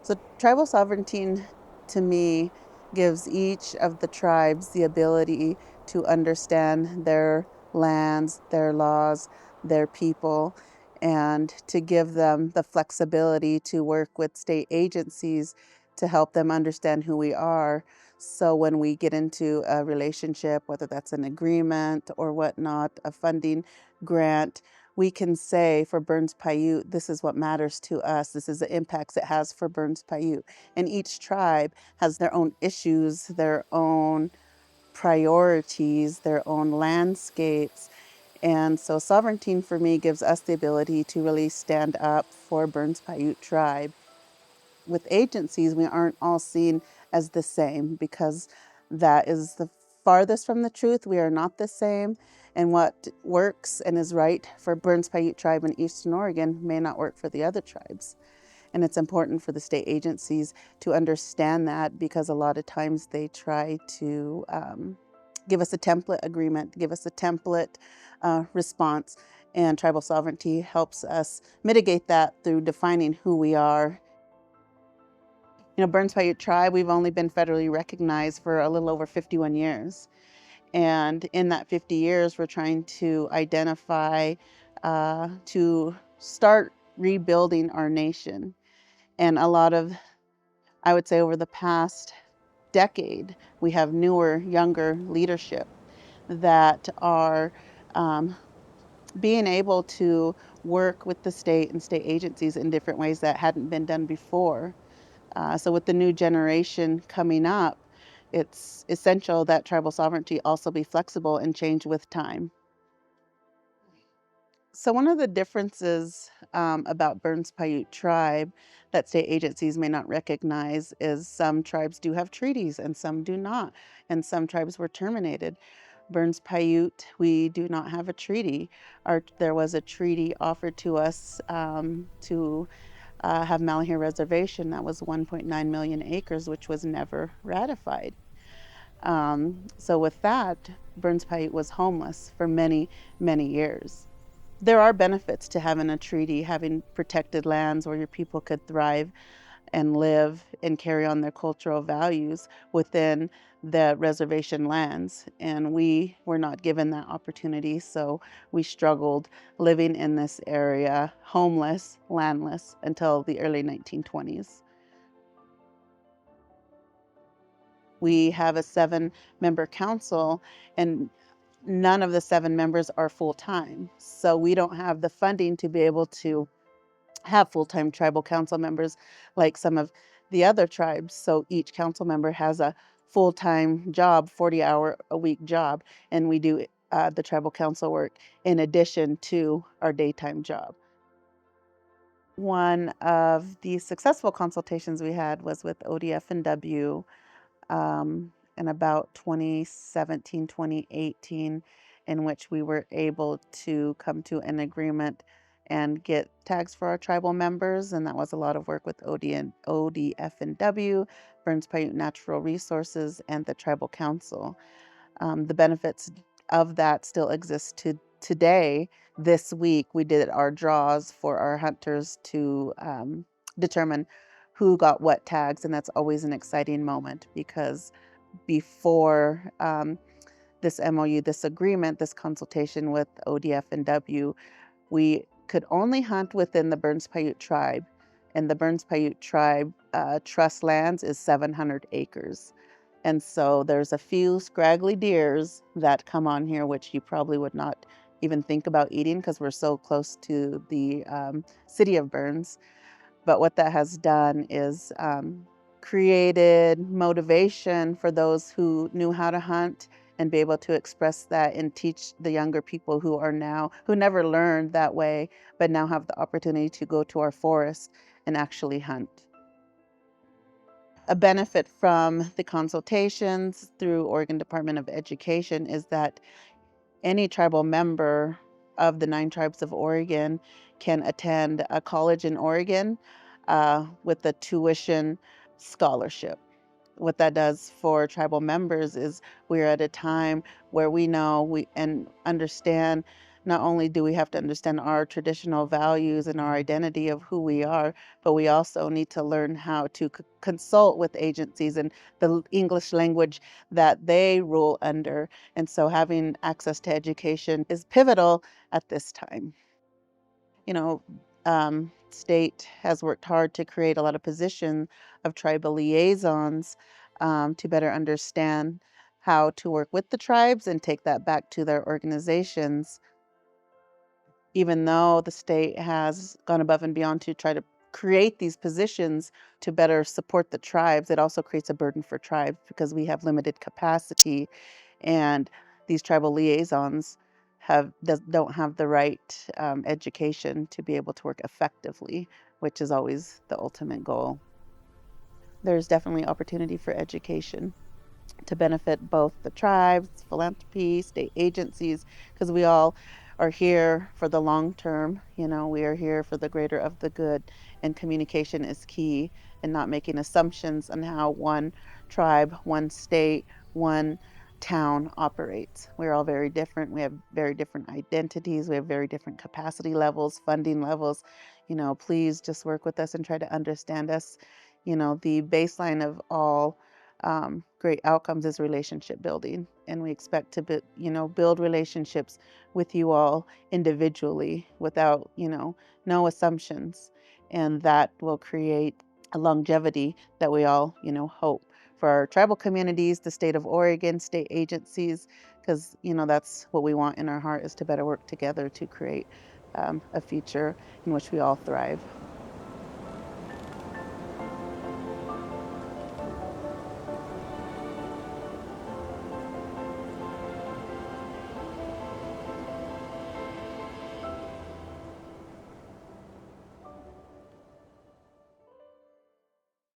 So tribal sovereignty to me gives each of the tribes the ability to understand their lands, their laws, their people, and to give them the flexibility to work with state agencies to help them understand who we are. So when we get into a relationship, whether that's an agreement or whatnot, a funding grant, we can say for Burns Paiute, this is what matters to us. This is the impacts it has for Burns Paiute. And each tribe has their own issues, their own priorities, their own landscapes. And so sovereignty for me gives us the ability to really stand up for Burns Paiute tribe. With agencies, we aren't all seen as the same because that is the farthest from the truth. We are not the same. And what works and is right for Burns Paiute tribe in Eastern Oregon may not work for the other tribes. And it's important for the state agencies to understand that, because a lot of times they try to give us a template agreement, give us a template response. And tribal sovereignty helps us mitigate that through defining who we are. Burns Paiute tribe, we've only been federally recognized for a little over 51 years. And in that 50 years, we're trying to identify, to start rebuilding our nation. And a lot of, I would say over the past decade, we have newer, younger leadership that are being able to work with the state and state agencies in different ways that hadn't been done before. So with the new generation coming up, it's essential that tribal sovereignty also be flexible and change with time. So one of the differences about Burns Paiute tribe that state agencies may not recognize is some tribes do have treaties and some do not, and some tribes were terminated. Burns Paiute, we do not have a treaty. There was a treaty offered to us to have Malahir Reservation. That was 1.9 million acres, which was never ratified. So with that, Burns Paiute was homeless for many, many years. There are benefits to having a treaty, having protected lands where your people could thrive and live and carry on their cultural values within the reservation lands. And we were not given that opportunity, so we struggled living in this area, homeless, landless, until the early 1920s. We have a 7-member council, and none of the 7 members are full-time. So we don't have the funding to be able to have full-time tribal council members like some of the other tribes. So each council member has a full-time job, 40-hour-a-week job, and we do the tribal council work in addition to our daytime job. One of the successful consultations we had was with ODF&W in about 2017, 2018, in which we were able to come to an agreement and get tags for our tribal members. And that was a lot of work with ODF&W, Burns Paiute Natural Resources, and the Tribal Council. The benefits of that still exist to today. This week, we did our draws for our hunters to determine who got what tags, and that's always an exciting moment, because before this MOU, this agreement, this consultation with ODF&W, we could only hunt within the Burns Paiute tribe, and the Burns Paiute tribe trust lands is 700 acres. And so there's a few scraggly deers that come on here, which you probably would not even think about eating because we're so close to the city of Burns. But what that has done is created motivation for those who knew how to hunt and be able to express that and teach the younger people who never learned that way, but now have the opportunity to go to our forest and actually hunt. A benefit from the consultations through Oregon Department of Education is that any tribal member of the 9 tribes of Oregon can attend a college in Oregon with a tuition scholarship. What that does for tribal members is we're at a time where we know and understand not only do we have to understand our traditional values and our identity of who we are, but we also need to learn how to consult with agencies and the English language that they rule under. And so having access to education is pivotal at this time. You know, state has worked hard to create a lot of position of tribal liaisons to better understand how to work with the tribes and take that back to their organizations. Even though the state has gone above and beyond to try to create these positions to better support the tribes, it also creates a burden for tribes because we have limited capacity, and these tribal liaisons don't have the right education to be able to work effectively, which is always the ultimate goal. There's definitely opportunity for education to benefit both the tribes, philanthropy, state agencies, because we all are here for the long term. You know, we are here for the greater of the good, and communication is key, and not making assumptions on how one tribe, one state, one town operates. We're all very different. We have very different identities. We have very different capacity levels, funding levels. You know, please just work with us and try to understand us. You know, the baseline of all great outcomes is relationship building, and we expect to build relationships with you all individually without no assumptions, and that will create a longevity that we all hope for our tribal communities, the state of Oregon, state agencies, because that's what we want in our heart, is to better work together to create a future in which we all thrive.